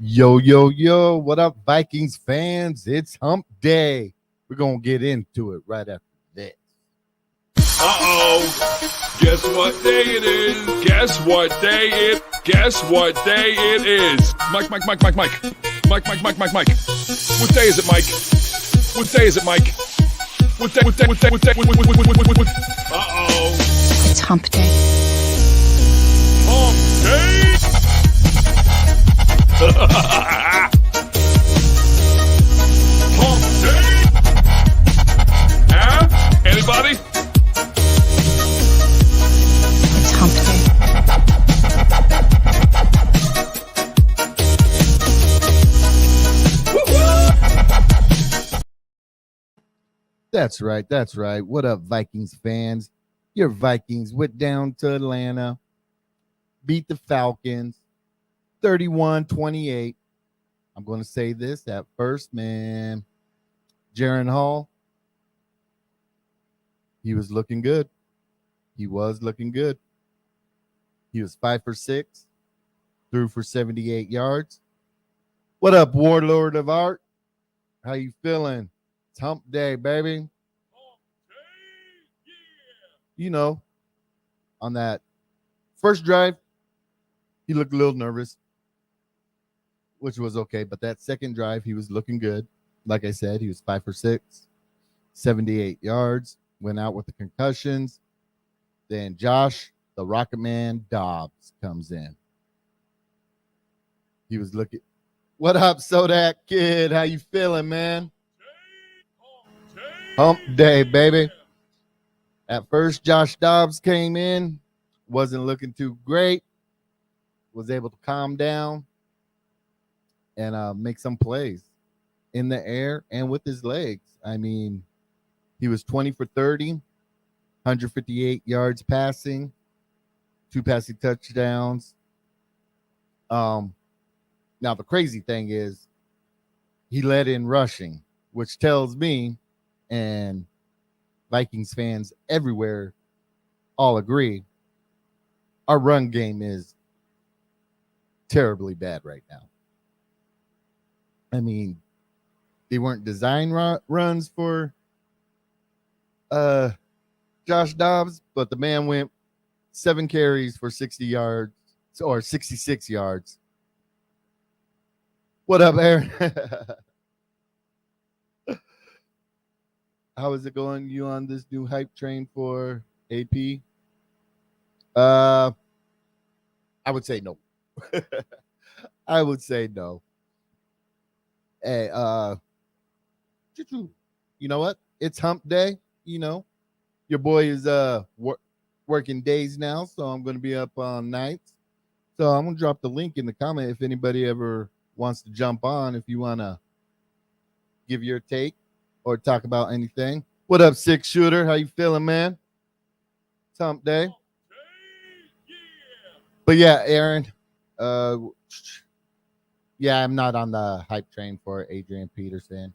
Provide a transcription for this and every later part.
Yo, yo, yo, what up, Vikings fans? It's Hump Day. We're going to get into it right after this. Uh-oh. Guess what day it is? Guess what day it? Guess what day it is? Mike. What day is it, Mike? What day is it, Mike? What day? Uh-oh. It's Hump Day. Hump Day. Hump Day. Anybody? It's Hump Day. That's right. That's right. What up, Vikings fans? Your Vikings went down to Atlanta, beat the Falcons 31-28. I'm going to say this at first, man. Jaron Hall, he was looking good. He was 5 for 6, threw for 78 yards. What up, Warlord of Art? How you feeling? It's Hump Day, baby. You know, on that first drive, he looked a little nervous, which was okay. But that second drive, he was looking good. Like I said, he was 5 for 6, 78 yards, went out with the concussions. Then Josh, the Rocket Man Dobbs, comes in. He was looking. What up, Sodak kid? How you feeling, man? Hump Day, baby. At first, Josh Dobbs came in, wasn't looking too great, was able to calm down and make some plays in the air and with his legs. I mean, he was 20 for 30, 158 yards passing, 2 passing touchdowns. Now, the crazy thing is he led in rushing, which tells me, and Vikings fans everywhere all agree, our run game is terribly bad right now. I mean, they weren't designed runs for Josh Dobbs, but the man went 7 carries for 60 yards or 66 yards. What up, Aaron? How is it going? You on this new hype train for AP? I would say no. I would say no. Hey, you know what? It's Hump Day. You know, your boy is working days now, so I'm going to be up on nights. So I'm going to drop the link in the comment if anybody ever wants to jump on. If you want to give your take or talk about anything. What up, Six Shooter? How you feeling, man? It's Hump Day. But yeah, Aaron. Yeah, I'm not on the hype train for Adrian Peterson.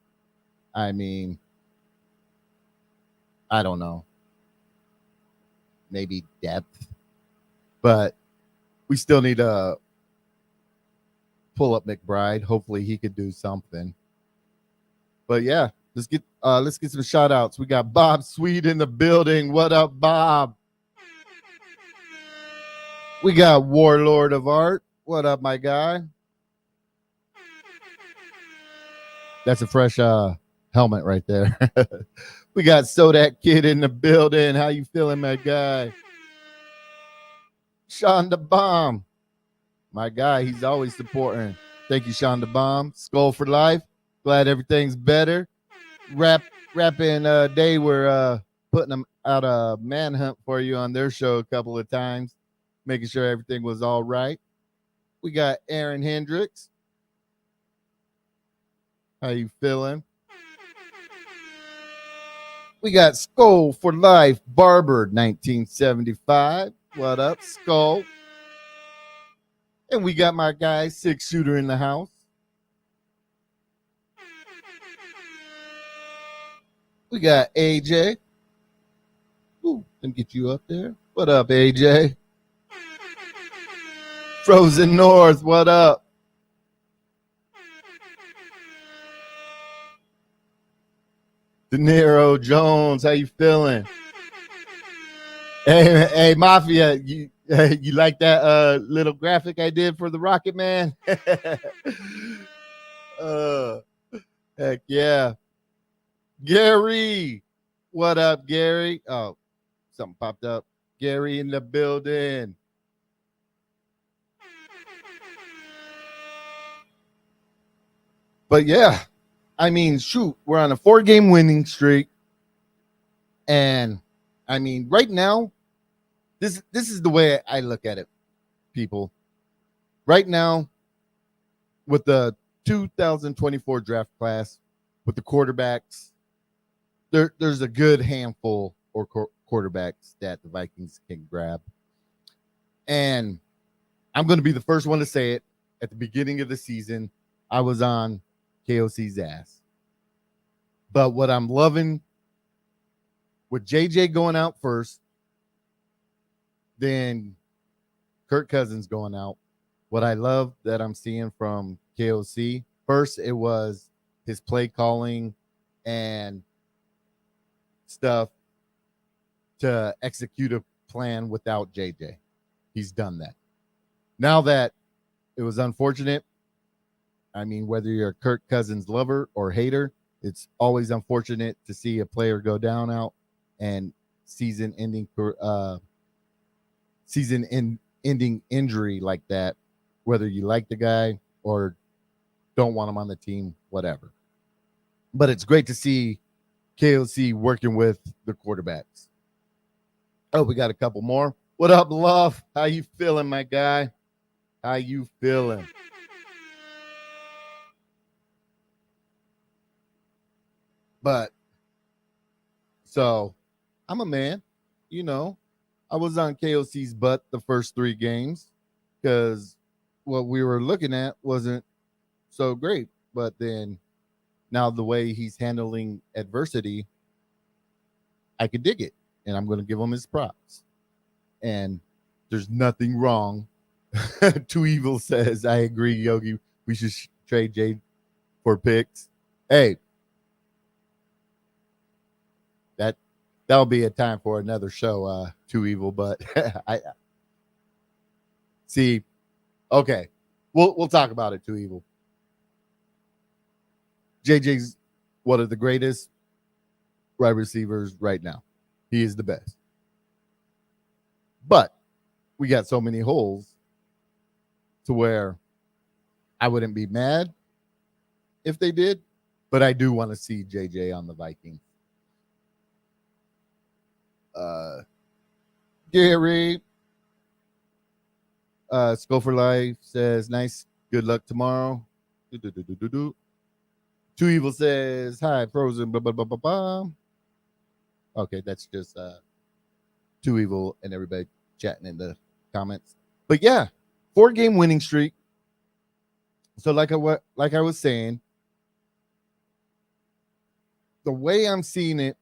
I mean, I don't know. Maybe depth. But we still need to pull up McBride. Hopefully he could do something. But yeah, let's get some shout outs. We got Bob Sweet in the building. What up, Bob? We got Warlord of Art. What up, my guy? That's a fresh helmet right there. We got Sodak Kid in the building. How you feeling, my guy? Sean the Bomb. My guy, he's always supporting. Thank you, Sean the Bomb. Skull for life. Glad everything's better. Rapping Day, we're putting them out a manhunt for you on their show a couple of times, making sure everything was all right. We got Aaron Hendricks. How you feeling? We got Skull for Life, Barber, 1975. What up, Skull? And we got my guy, Six Shooter in the house. We got AJ. Ooh, let me get you up there. What up, AJ? Frozen North, what up? De Niro Jones, how you feeling? Hey, Mafia, you like that little graphic I did for the Rocket Man? uh, heck yeah. Gary, what up, Gary? Oh, something popped up. Gary in the building. But yeah, I mean, shoot, we're on a 4-game winning streak. And I mean, right now, this is the way I look at it, people. Right now, with the 2024 draft class, with the quarterbacks, there's a good handful or quarterbacks that the Vikings can grab. And I'm going to be the first one to say it. At the beginning of the season, I was on KOC's ass. But what I'm loving with JJ going out first, then Kirk Cousins going out, what I love that I'm seeing from KOC, first it was his play calling and stuff to execute a plan without JJ. He's done that. Now that it was unfortunate, I mean, whether you're a Kirk Cousins lover or hater, it's always unfortunate to see a player go down out and season-ending injury like that, whether you like the guy or don't want him on the team, whatever. But it's great to see KOC working with the quarterbacks. Oh, we got a couple more. What up, Love? How you feeling, my guy? How you feeling? But so I'm a man, you know. I was on KOC's butt the first 3 games because what we were looking at wasn't so great. But then now the way he's handling adversity, I could dig it. And I'm going to give him his props. And there's nothing wrong. Too Evil says, I agree, Yogi. We should trade Jade for picks. Hey, that'll be a time for another show, Too Evil. But I see. Okay, we'll talk about it. Too Evil. JJ's one of the greatest wide receivers right now. He is the best. But we got so many holes to where I wouldn't be mad if they did, but I do want to see JJ on the Vikings. Gary, Skull for Life says, nice, good luck tomorrow. Too Evil says, hi, Frozen, blah, blah, blah, blah, blah. Okay, that's just Too Evil and everybody chatting in the comments. But yeah, 4-game winning streak. So like I was saying, the way I'm seeing it,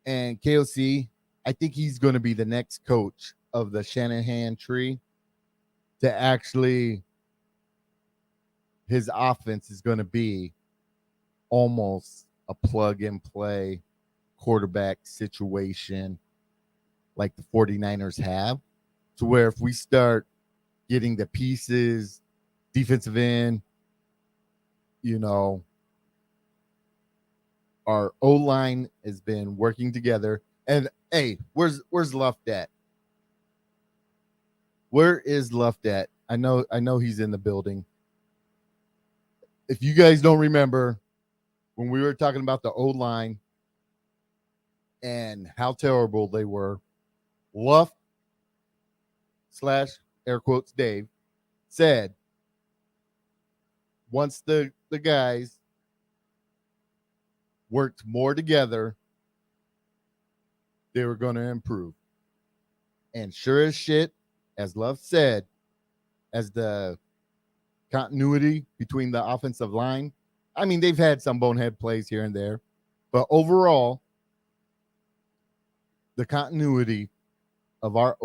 and KOC, I think he's going to be the next coach of the Shanahan tree. To actually, his offense is going to be almost a plug and play quarterback situation like the 49ers have, to where if we start getting the pieces, defensive end, you know, our O-line has been working together. And hey, where's Luft at? Where is Luft at? I know he's in the building. If you guys don't remember when we were talking about the O-line and how terrible they were, Luft / air quotes Dave said once the guys worked more together, they were going to improve. And sure as shit, as Love said, as the continuity between the offensive line, I mean, they've had some bonehead plays here and there, but overall, the continuity of our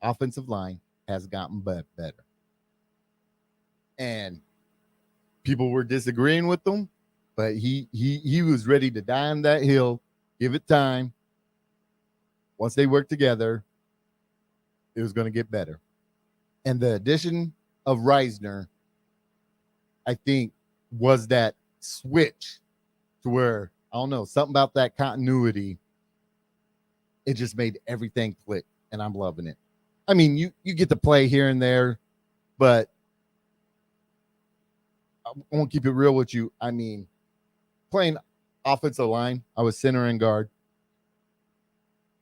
offensive line has gotten better. And people were disagreeing with them, but he was ready to die on that hill. Give it time. Once they work together, it was going to get better. And the addition of Reisner, I think, was that switch to where, I don't know, something about that continuity. It just made everything click, and I'm loving it. I mean, you get to play here and there, but I won't keep it real with you. I mean, playing offensive line, I was center and guard.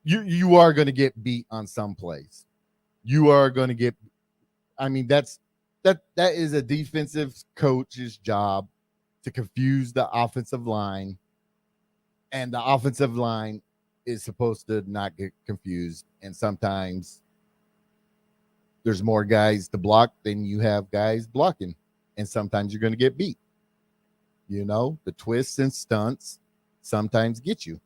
You are going to get beat on some plays. You are going to get. I mean, that is a defensive coach's job to confuse the offensive line, and the offensive line is supposed to not get confused. And sometimes there's more guys to block than you have guys blocking, and sometimes you're going to get beat. You know, the twists and stunts sometimes get you.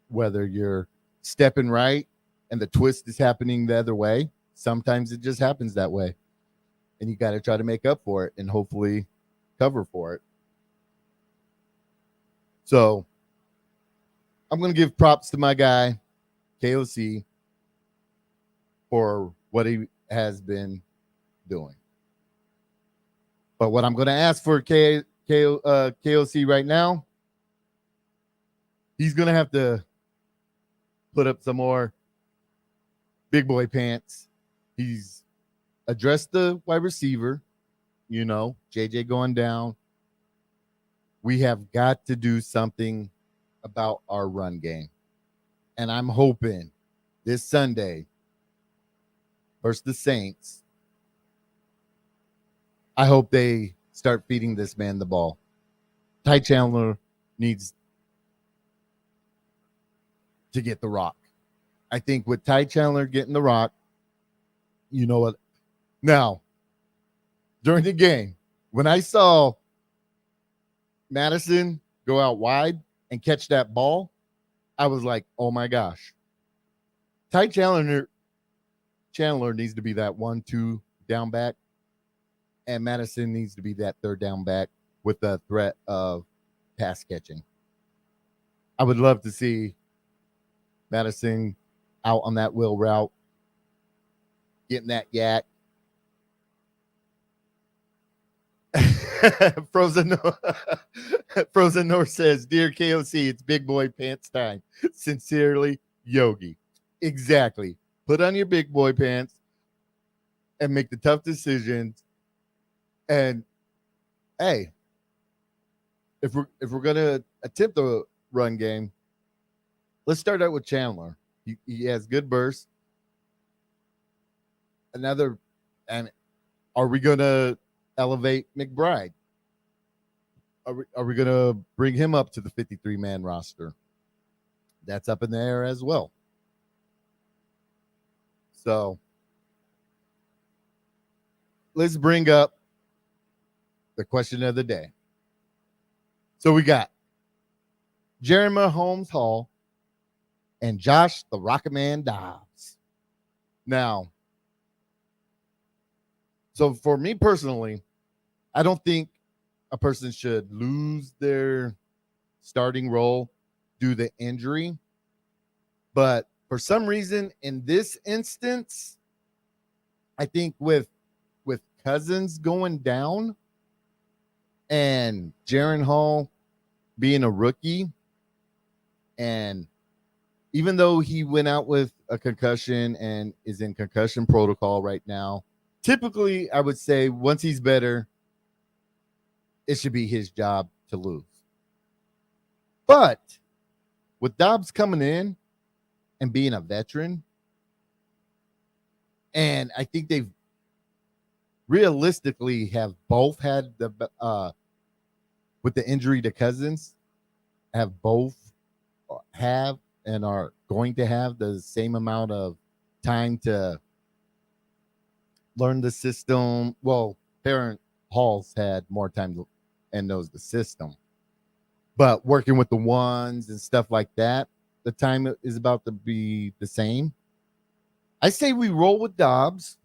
Whether you're stepping right and the twist is happening the other way, sometimes it just happens that way. And you got to try to make up for it and hopefully cover for it. So I'm going to give props to my guy, KOC, for what he has been doing. But what I'm going to ask for KOC right now, he's going to have to put up some more big boy pants. He's addressed the wide receiver, you know, JJ going down. We have got to do something about our run game. And I'm hoping this Sunday versus the Saints, I hope they start feeding this man the ball. Ty Chandler needs to get the rock. I think with Ty Chandler getting the rock, you know what? Now, during the game, when I saw Madison go out wide and catch that ball, I was like, oh my gosh. Ty Chandler needs to be that 1-2 down back, and Madison needs to be that third down back with the threat of pass catching. I would love to see Madison out on that wheel route, getting that yak. Frozen North says, "Dear KOC, it's big boy pants time. Sincerely, Yogi." Exactly. Put on your big boy pants and make the tough decisions. And hey, if we're gonna attempt the run game, let's start out with Chandler. He has good bursts. And are we gonna elevate McBride? Are we gonna bring him up to the 53-man roster? That's up in the air as well. So let's bring up the question of the day. So we got Jeremy Holmes Hall and Josh the Rocket Man Dobbs. Now, so for me personally, I don't think a person should lose their starting role due to injury. But for some reason, in this instance, I think with Cousins going down and Jaren Hall being a rookie, and even though he went out with a concussion and is in concussion protocol right now, typically I would say once he's better, it should be his job to lose. But with Dobbs coming in and being a veteran, and I think they've realistically have both had the with the injury to Cousins, have both have and are going to have the same amount of time to learn the system. Well, Parent Hall's had more time and knows the system, but working with the ones and stuff like that, the time is about to be the same. I say we roll with Dobbs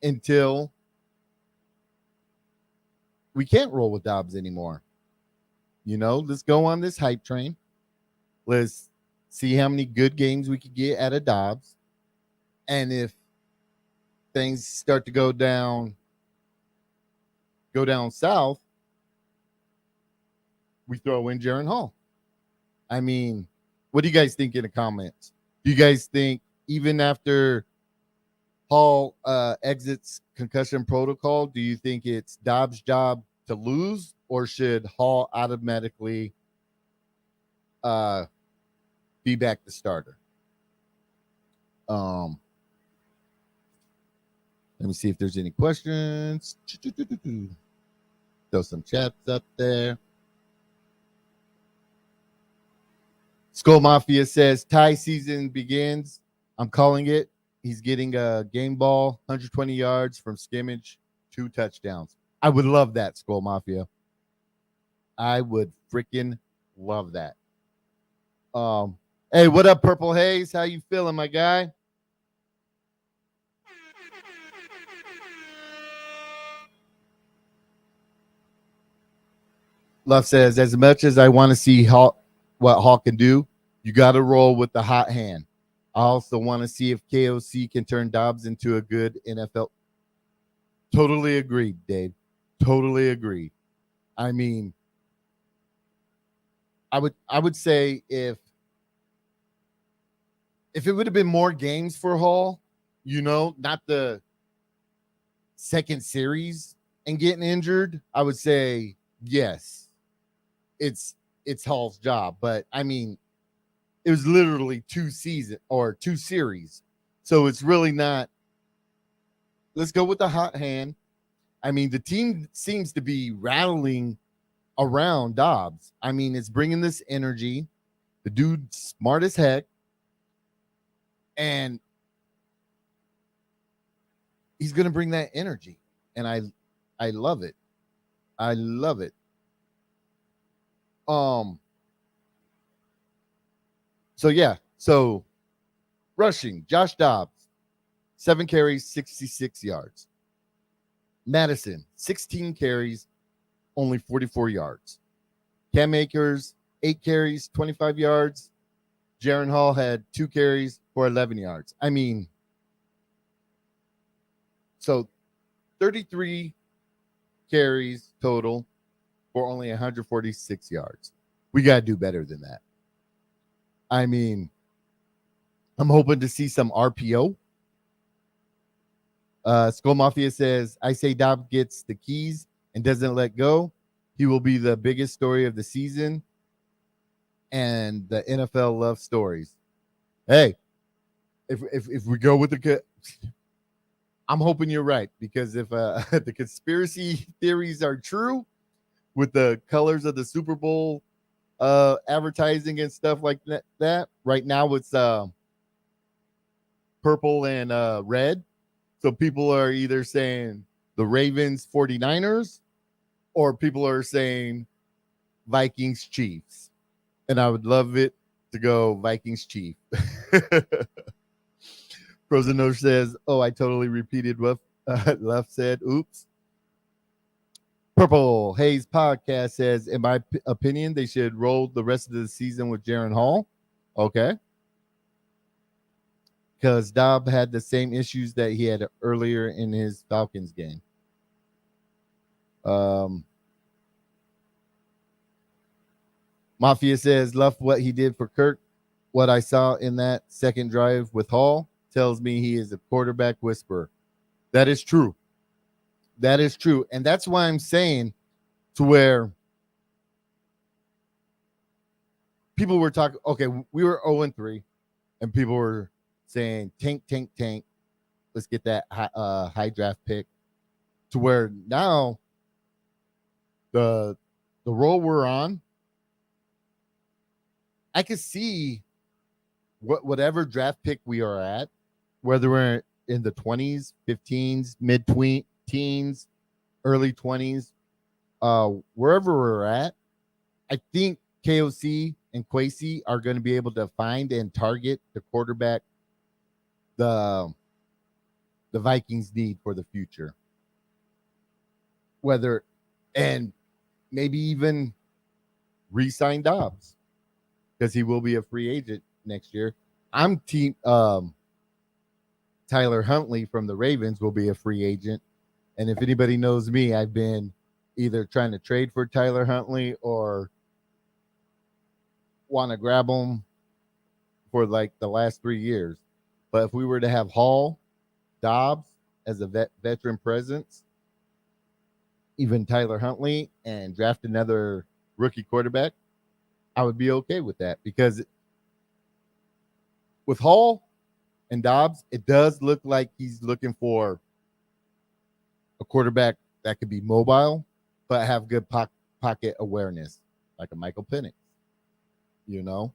until we can't roll with Dobbs anymore. Let's go on this hype train. Let's see how many good games we could get out of Dobbs. And if things start to go down south, we throw in Jaron Hall. I mean, what do you guys think in the comments? Do you guys think even after Hall exits concussion protocol, do you think it's Dobbs' job to lose, or should Hall automatically be back the starter? Let me see if there's any questions. Throw some chats up there. Skull Mafia says tie season begins. I'm calling it. He's getting a game ball, 120 yards from scrimmage, 2 touchdowns. I would love that, Skull Mafia. I would freaking love that. Hey, what up, Purple Haze? How you feeling, my guy? Love says, as much as I want to see what Hawk can do, you got to roll with the hot hand. I also want to see if KOC can turn Dobbs into a good NFL. Totally agreed, Dave. Totally agreed. I mean, I would say if it would have been more games for Hall, not the second series and getting injured, I would say yes, it's Hall's job. But I mean, it was literally 2 series. So it's really not. Let's go with the hot hand. I mean, the team seems to be rattling around Dobbs. I mean, it's bringing this energy. The dude's smart as heck. And he's going to bring that energy. And I love it. I love it. So yeah. So rushing, Josh Dobbs, 7 carries, 66 yards. Madison, 16 carries, only 44 yards. Cam Akers, 8 carries, 25 yards. Jaron Hall had 2 carries for 11 yards. I mean, so 33 carries total for only 146 yards. We got to do better than that. I mean, I'm hoping to see some RPO. Skull Mafia says, I say Dobbs gets the keys and doesn't let go. He will be the biggest story of the season. And the NFL loves stories. Hey, if we go with I'm hoping you're right, because if the conspiracy theories are true with the colors of the Super Bowl advertising and stuff like that, right now it's purple and red. So people are either saying the Ravens 49ers or people are saying Vikings Chiefs. And I would love it to go Vikings Chief. Frozen says, oh, I totally repeated what Left said. Oops. Purple Haze Podcast says, in my opinion, they should roll the rest of the season with Jaron Hall. Okay. Because Dobb had the same issues that he had earlier in his Falcons game. Mafia says, love what he did for Kirk. What I saw in that second drive with Hall tells me he is a quarterback whisperer. That is true. That is true. And that's why I'm saying to where people were talking, okay, we were 0-3, and people were saying, tank. Let's get that high draft pick. To where now the role we're on, I could see whatever draft pick we are at, whether we're in the 20s, 15s, mid-teens, early 20s, wherever we're at, I think KOC and Kwesi are going to be able to find and target the quarterback the Vikings need for the future. Whether and maybe even re-sign Dobbs because he will be a free agent next year. I'm team Tyler Huntley from the Ravens will be a free agent. And if anybody knows me, I've been either trying to trade for Tyler Huntley or want to grab him for like the last 3 years. But if we were to have Hall, Dobbs as a veteran presence, even Tyler Huntley, and draft another rookie quarterback, I would be okay with that because with Hall and Dobbs, it does look like he's looking for a quarterback that could be mobile but have good pocket awareness, like a Michael Penix. You know,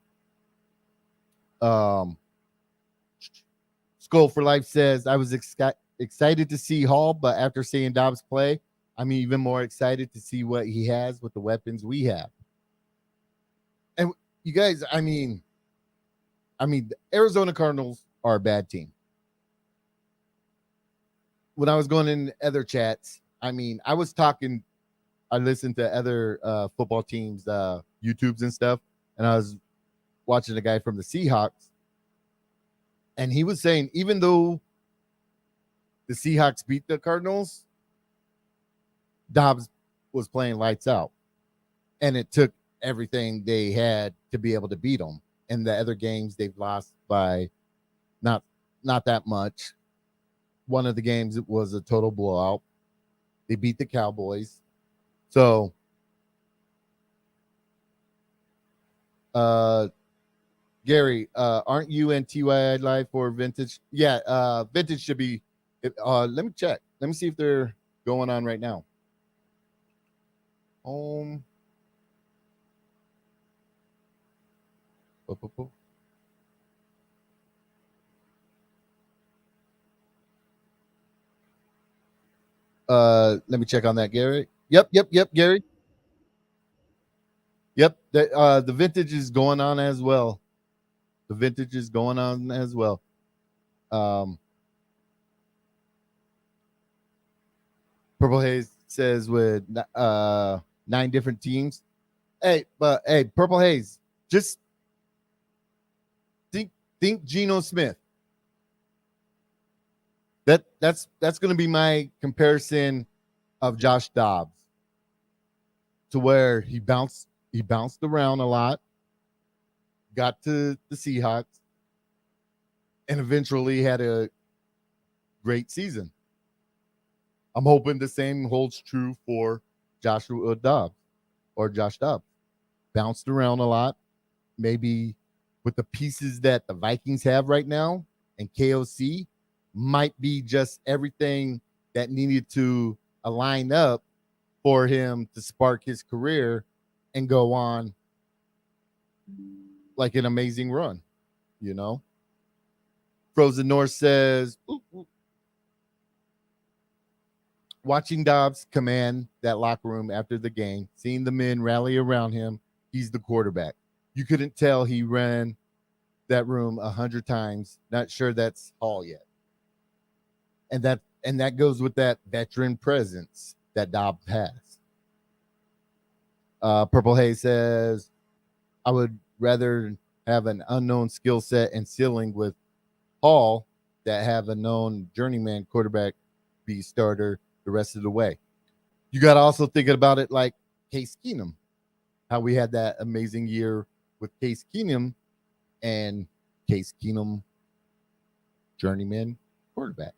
Skull for Life says I was excited to see Hall, but after seeing Dobbs play, I'm even more excited to see what he has with the weapons we have. And you guys, I mean, the Arizona Cardinals are a bad team. When I was going in other chats, I listened to other football teams, YouTubes and stuff, and I was watching a guy from the Seahawks, and he was saying even though the Seahawks beat the Cardinals, Dobbs was playing lights out, and it took everything they had to be able to beat them. In the other games, they've lost by not that much. One of the games it was a total blowout. They beat the Cowboys. So, Gary, aren't you and TYI live for Vintage? Yeah, Vintage should be. Let me check. Let me see if they're going on right now. Let me check on that, Gary. Yep, Gary. Yep, the Vintage is going on as well. The Vintage is going on as well. Purple Haze says with 9 different teams. Hey, Purple Haze, just think Geno Smith. That's going to be my comparison of Josh Dobbs, to where he bounced around a lot, got to the Seahawks, and eventually had a great season. I'm hoping the same holds true for Josh Dobbs. Bounced around a lot, maybe with the pieces that the Vikings have right now, and KOC might be just everything that needed to align up for him to spark his career and go on like an amazing run, you know? Frozen North says, watching Dobbs command that locker room after the game, seeing the men rally around him, he's the quarterback. You couldn't tell he ran that room 100 times. Not sure that's Hall yet. And that goes with that veteran presence that Dobbs has. Purple Haze says, I would rather have an unknown skill set and ceiling with Hall that have a known journeyman quarterback be starter the rest of the way. You got to also think about it like Case Keenum, how we had that amazing year with Case Keenum, and Case Keenum, journeyman quarterback.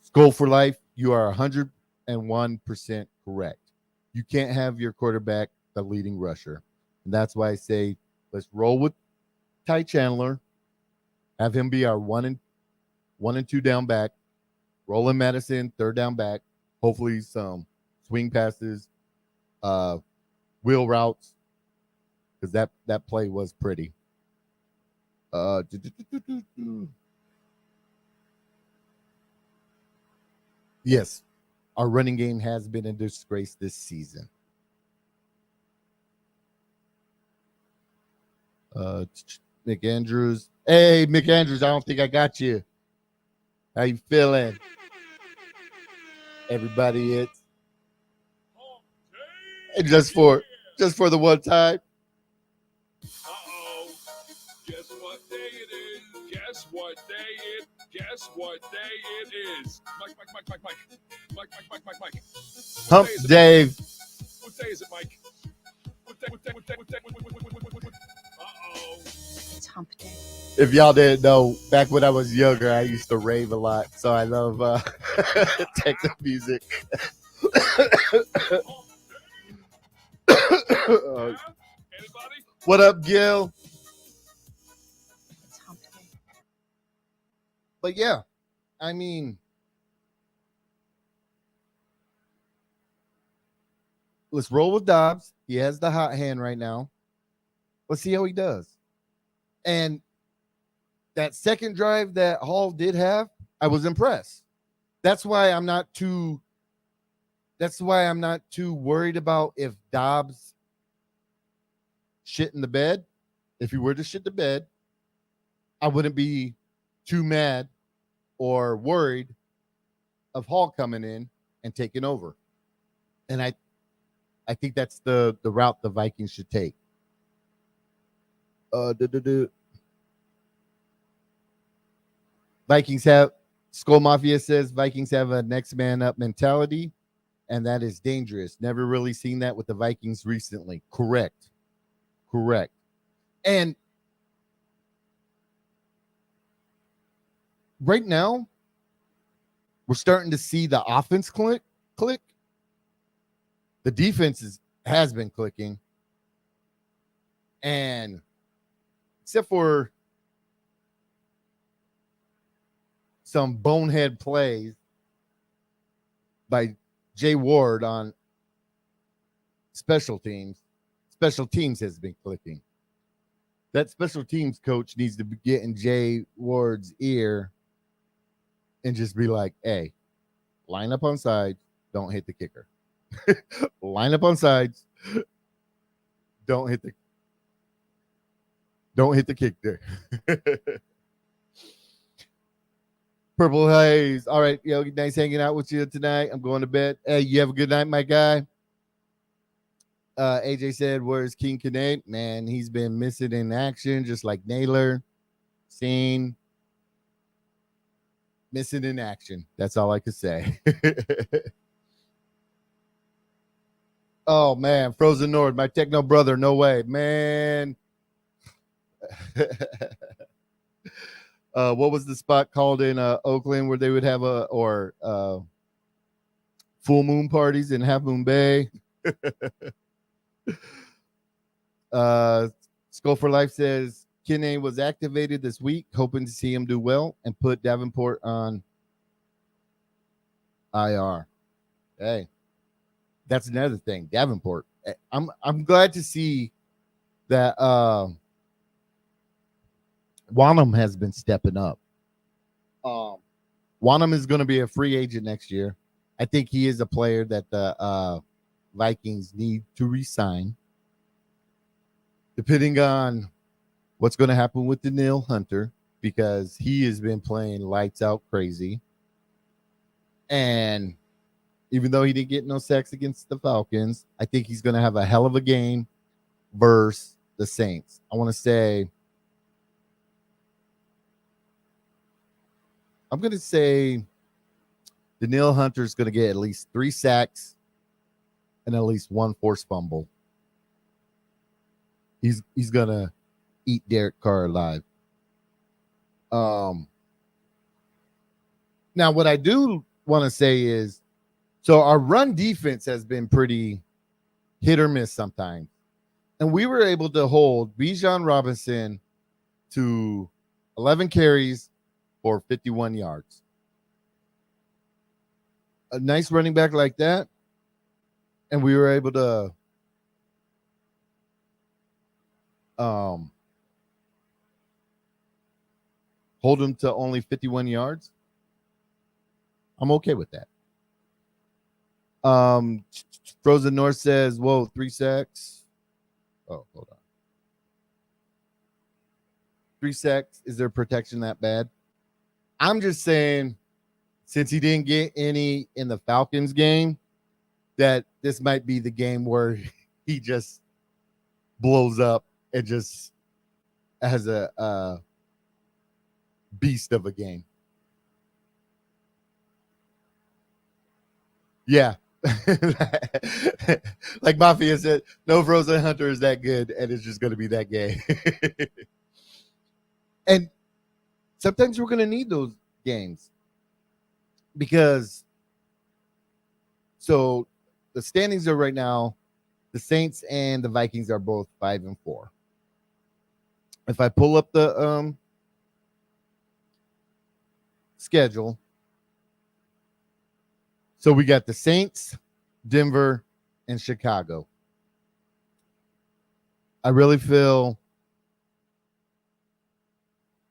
Skull for Life, you are 101% correct. You can't have your quarterback the leading rusher. And that's why I say let's roll with Ty Chandler, have him be our 1 and 2 down back, Roland Madison, 3rd down back, hopefully some swing passes, wheel routes, because that play was pretty. Yes, our running game has been a disgrace this season. Mick Andrews. Hey, Mick Andrews, I don't think I got you. How you feeling? everybody. It's just for the one time. Uh-oh. Guess what day it is? Guess what day it is? Mike. Hump day is it, Dave. What day is it, Mike? What day? Uh-oh. It's hump day. If y'all didn't know, back when I was younger, I used to rave a lot. So I love techno music. Anybody? What up, Gil? It's hump day. But yeah, I mean, let's roll with Dobbs. He has the hot hand right now. Let's see how he does. And that second drive that Hall did have, I was impressed. That's why I'm not too worried about if Dobbs shit in the bed. If he were to shit the bed, I wouldn't be too mad or worried of Hall coming in and taking over. And I think that's the route the Vikings should take. Vikings have Skull Mafia says Vikings have a next man up mentality, and that is dangerous. Never really seen that with the Vikings recently. Correct. And right now, we're starting to see the offense click. The defense has been clicking. And except for some bonehead plays by Jay Ward on special teams has been clicking. That special teams coach needs to get in Jay Ward's ear and just be like, hey, line up on sides, don't hit the kicker. Line up on sides, don't hit the kick there. Purple Haze. All right, Yogi, nice hanging out with you tonight. I'm going to bed. Hey, you have a good night, my guy. AJ said, where's King Kinane? Man, he's been missing in action, just like Naylor. Seen. Missing in action. That's all I could say. Oh, man. Frozen North, my techno brother. No way. Man. What was the spot called in Oakland where they would have full moon parties in Half Moon Bay? Skull for Life says Kinane was activated this week, hoping to see him do well and put Davenport on IR. Hey, that's another thing. Davenport. I'm glad to see that Wanham has been stepping up. Wanham is going to be a free agent next year. I think he is a player that the Vikings need to re-sign. Depending on what's going to happen with Daniil Hunter, because he has been playing lights out crazy. And even though he didn't get no sacks against the Falcons, I think he's going to have a hell of a game versus the Saints. I'm going to say Daniil Hunter is going to get at least 3 sacks and at least 1 forced fumble. He's going to eat Derek Carr alive. Now, what I do want to say is, so our run defense has been pretty hit or miss sometimes. And we were able to hold Bijan Robinson to 11 carries for 51 yards. A nice running back like that. And we were able to hold him to only 51 yards. I'm okay with that. Frozen North says, whoa, 3 sacks. Oh, hold on. 3 sacks. Is their protection that bad? I'm just saying since he didn't get any in the Falcons game, that this might be the game where he just blows up and just has a beast of a game. Yeah. Like Mafia said, no Frozen Hunter is that good, and it's just going to be that game. And sometimes we're going to need those games because so the standings are right now, the Saints and the Vikings are both 5-4. If I pull up the schedule, so we got the Saints, Denver, and Chicago. I really feel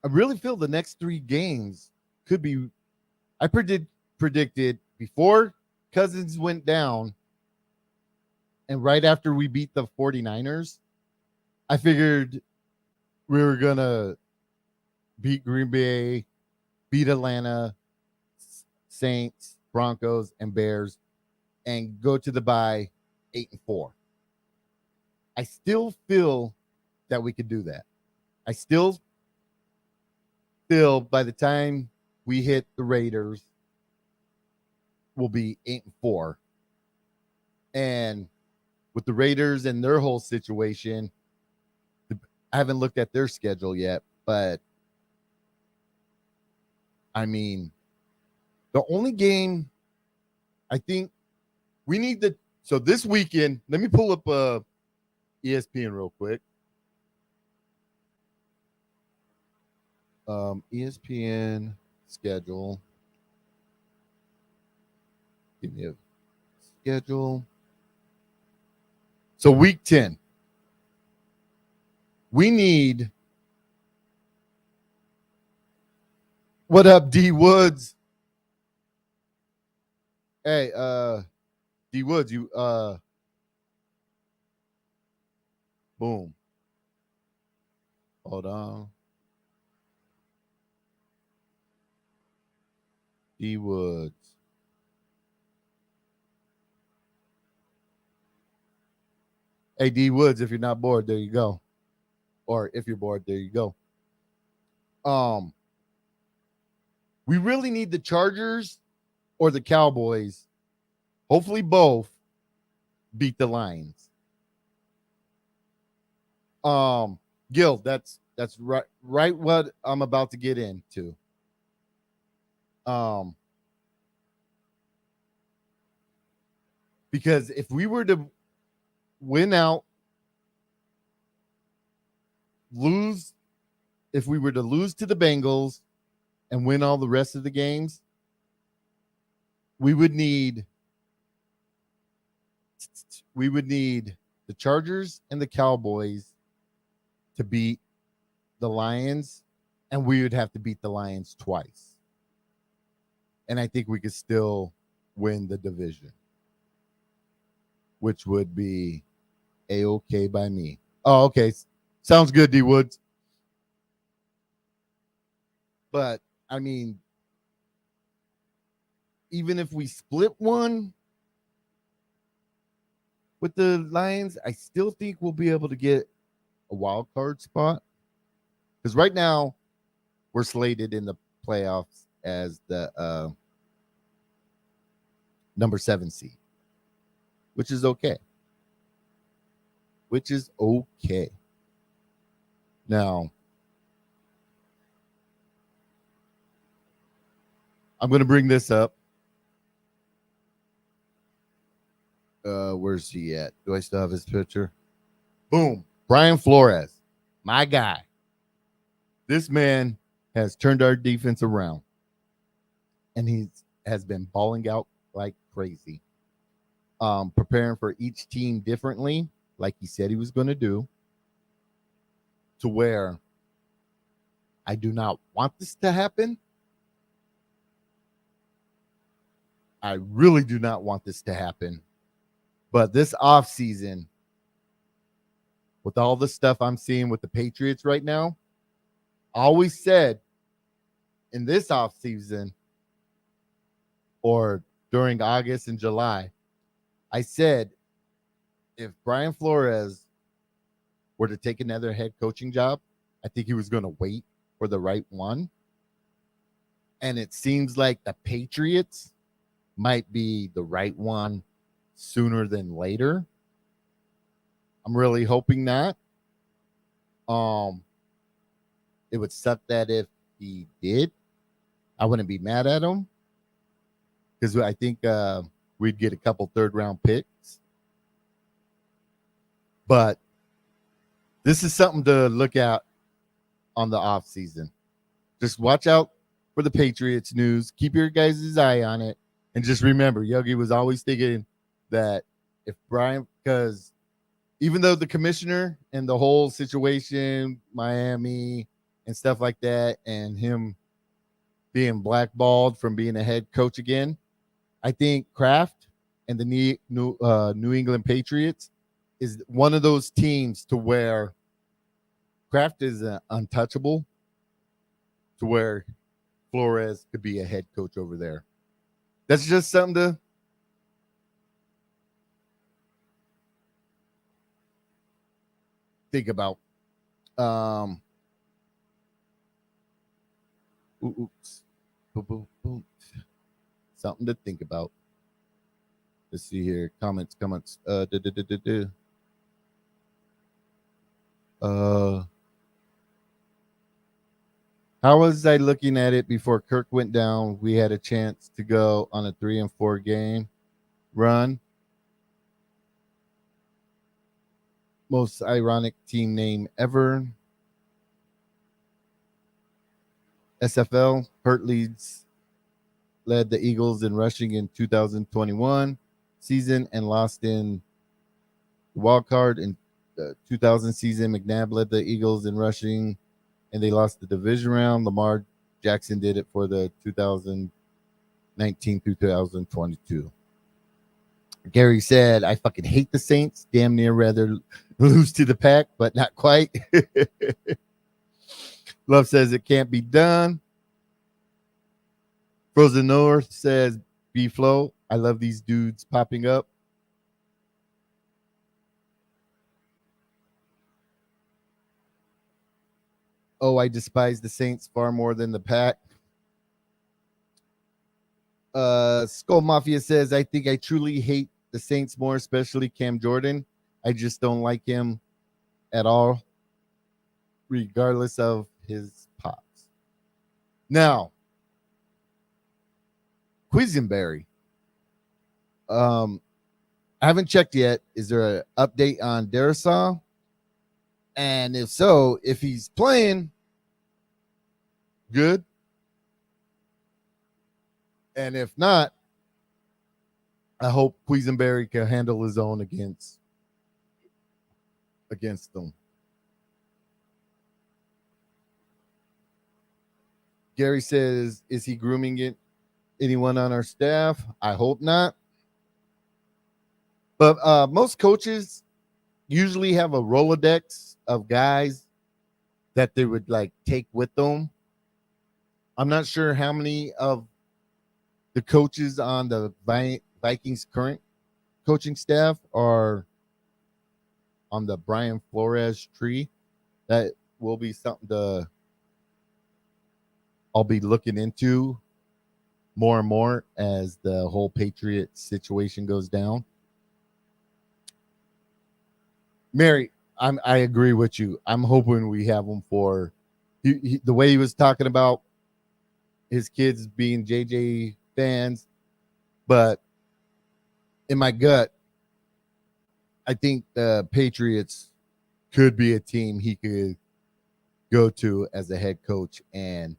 the next 3 games could be. I predicted before Cousins went down and right after we beat the 49ers, I figured we were going to beat Green Bay, beat Atlanta, Saints, Broncos, and Bears, and go to the bye 8-4. I still feel that we could do that. I still feel by the time we hit the Raiders, we'll be 8-4. And with the Raiders and their whole situation, I haven't looked at their schedule yet, but I mean, the only game I think we need to. So this weekend, let me pull up ESPN real quick. ESPN schedule. Give me a schedule. So week 10. We need. What up, D Woods? Hey, D Woods, you boom. Hold on. D Woods. Hey, D Woods, if you're not bored, there you go. Or if you're bored, there you go. We really need the Chargers or the Cowboys. Hopefully both beat the Lions. Gil, that's right what I'm about to get into. Because if we were to win out, if we were to lose to the Bengals and win all the rest of the games, we would need the Chargers and the Cowboys to beat the Lions, and we would have to beat the Lions twice. And I think we could still win the division, which would be A-okay by me. Oh, okay. Sounds good, D Woods. But, I mean, even if we split one with the Lions, I still think we'll be able to get a wild card spot. Because right now, we're slated in the playoffs as the number 7 seed, which is okay. Now, I'm going to bring this up. Where's he at? Do I still have his picture? Boom. Brian Flores, my guy. This man has turned our defense around, and he has been balling out like crazy. Preparing for each team differently, like he said he was going to do, to where I do not want this to happen. I really do not want this to happen. But this offseason, with all the stuff I'm seeing with the Patriots right now, I always said in this offseason, or during August and July, I said if Brian Flores were to take another head coaching job, I think he was going to wait for the right one. And it seems like the Patriots might be the right one sooner than later. I'm really hoping that. Um, it would suck that if he did, I wouldn't be mad at him because I think we'd get a couple third round picks. But this is something to look at on the off season. Just watch out for the Patriots news. Keep your guys' eye on it. And just remember, Yogi was always thinking that if Brian, because even though the commissioner and the whole situation, Miami and stuff like that, and him being blackballed from being a head coach again, I think Kraft and the New England Patriots is one of those teams to where Kraft is untouchable, to where Flores could be a head coach over there. That's just something to think about. Oops. Boom, boom, boom. Something to think about. Let's see here. Comments. How was I looking at it before Kirk went down? We had a chance to go on a 3-4 game run. Most ironic team name ever. SFL. Hurt leads led the Eagles in rushing in 2021 season and lost in wild card in the 2000 season. McNabb led the Eagles in rushing and they lost the division round. Lamar Jackson did it for the 2019 through 2022. Gary said, I fucking hate the Saints. Damn near rather lose to the Pack, but not quite. Love says it can't be done. Frozen North says, B-Flow. I love these dudes popping up. Oh, I despise the Saints far more than the Pack. Skull Mafia says, I think I truly hate the Saints more, especially Cam Jordan. I just don't like him at all, regardless of his pops. Now, Quisenberry. I haven't checked yet. Is there an update on Darisaw? And if so, if he's playing, good. And if not, I hope Quisenberry can handle his own against them. Gary says, is he grooming anyone on our staff? I hope not. But most coaches usually have a Rolodex of guys that they would like take with them. I'm not sure how many of the coaches on the Vikings current coaching staff are on the Brian Flores tree. That will be something I'll be looking into more and more as the whole Patriot situation goes down. Mary, I agree with you. I'm hoping we have him for the way he was talking about his kids being JJ fans, but in my gut, I think the Patriots could be a team he could go to as a head coach, and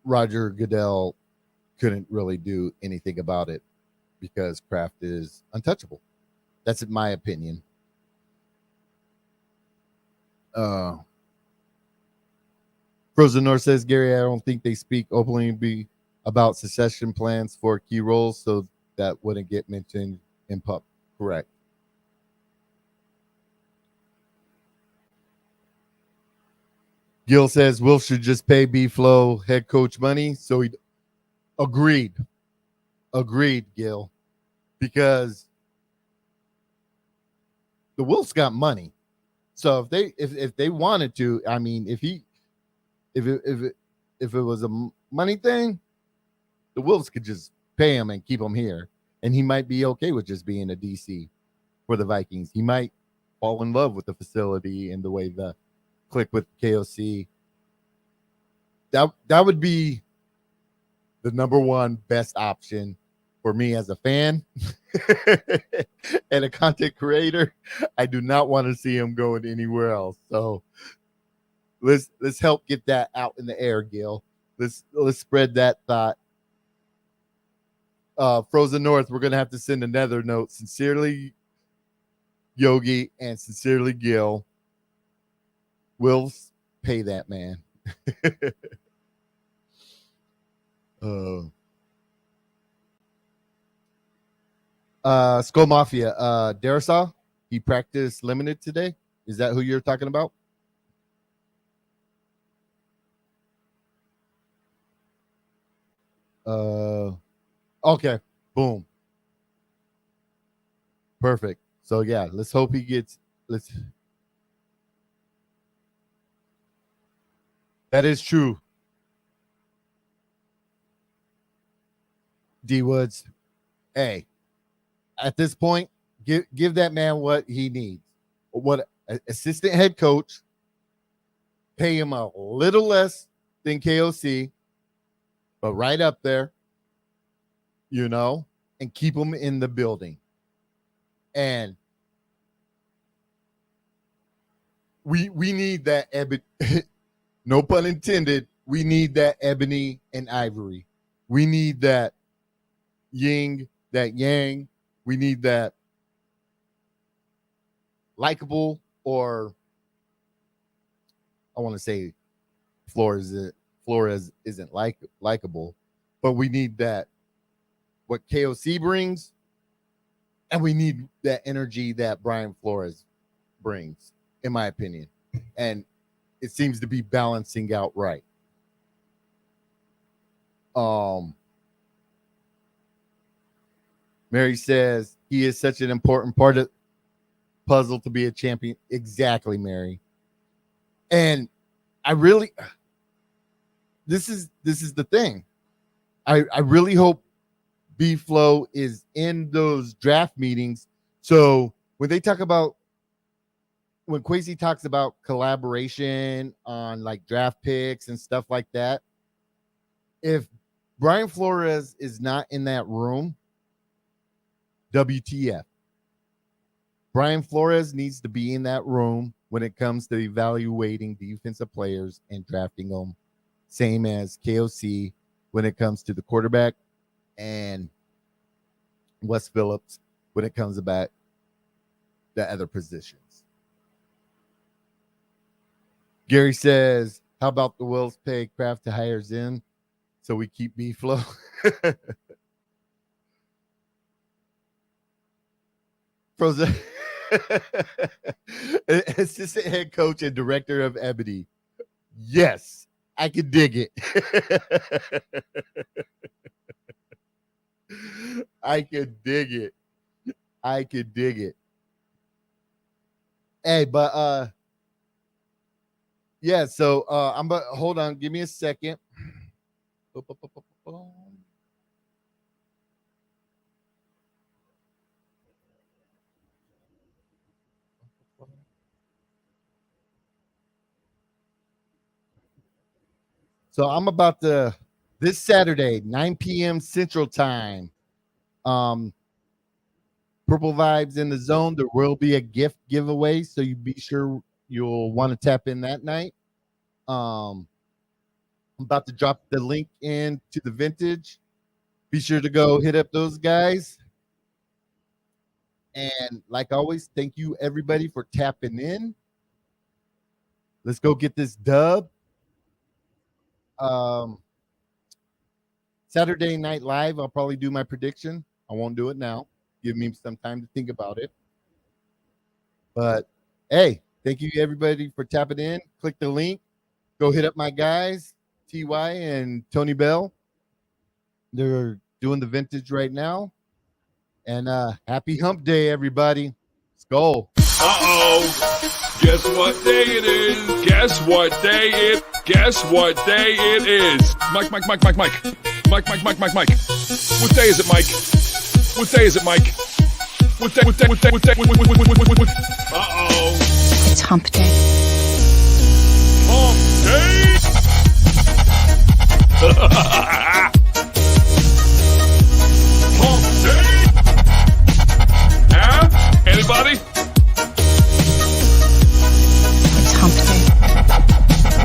Roger Goodell couldn't really do anything about it because Kraft is untouchable. That's in my opinion. Frozen North says, Gary, I don't think they speak openly about succession plans for key roles, so that wouldn't get mentioned in pub. Correct. Gil says Wolf should just pay B Flow head coach money so Agreed. Agreed, Gil. Because the Wolves got money. So if they wanted to, I mean, if it was a money thing, the Wolves could just pay him and keep him here, and he might be okay with just being a DC for the Vikings. He might fall in love with the facility and the way the click with KOC. That would be the number one best option for me as a fan and a content creator. I do not want to see him going anywhere else. So let's help get that out in the air, Gil. Let's spread that thought. Frozen North, we're gonna have to send another note. Sincerely, Yogi, and sincerely, Gil. We'll pay that man. Skull Mafia, Darisaw, he practiced limited today. Is that who you're talking about? Okay, boom, perfect. So yeah, let's hope he gets. That is true. D Woods, hey, at this point, give that man what he needs. What assistant head coach, pay him a little less than KOC, but right up there, and keep him in the building. And we need that no pun intended, we need that ebony and ivory. We need that yin, that yang. We need that likable, or I want to say Flores isn't likable, but we need that what KOC brings, and we need that energy that Brian Flores brings, in my opinion. And it seems to be balancing out right. Mary says he is such an important part of puzzle to be a champion. Exactly, Mary. And I really, this is the thing. I really hope B-Flow is in those draft meetings. So when they talk about, when Kwesi talks about collaboration on like draft picks and stuff like that, if Brian Flores is not in that room, WTF. Brian Flores needs to be in that room when it comes to evaluating defensive players and drafting them, same as KOC when it comes to the quarterback, and Wes Phillips when it comes about the other positions. Gary says, how about the Wills pay Kraft to hire Zen so we keep B-Flow? Frozen. Assistant head coach and director of Ebony. Yes, I could dig it. I could dig it. I could dig it. Hey, but yeah, so I'm but hold on, give me a second. So I'm about to this Saturday, 9 p.m. Central Time. Purple Vibes in the Zone. There will be a gift giveaway, so you be sure you'll want to tap in that night. I'm about to drop the link into the vintage. Be sure to go hit up those guys. And like always, thank you everybody for tapping in. Let's go get this dub. Saturday Night Live, I'll probably do my prediction. I won't do it now. Give me some time to think about it. But hey, thank you everybody for tapping in. Click the link. Go hit up my guys, TY and Tony Bell. They're doing the vintage right now. And happy Hump Day, everybody. Let's go. Uh-oh. Guess what day it is? Guess what day it? Guess what day it is? Mike. Mike. What day is it, Mike? What day is it, Mike? What day? Uh-oh. It's Hump Day. Hump Day!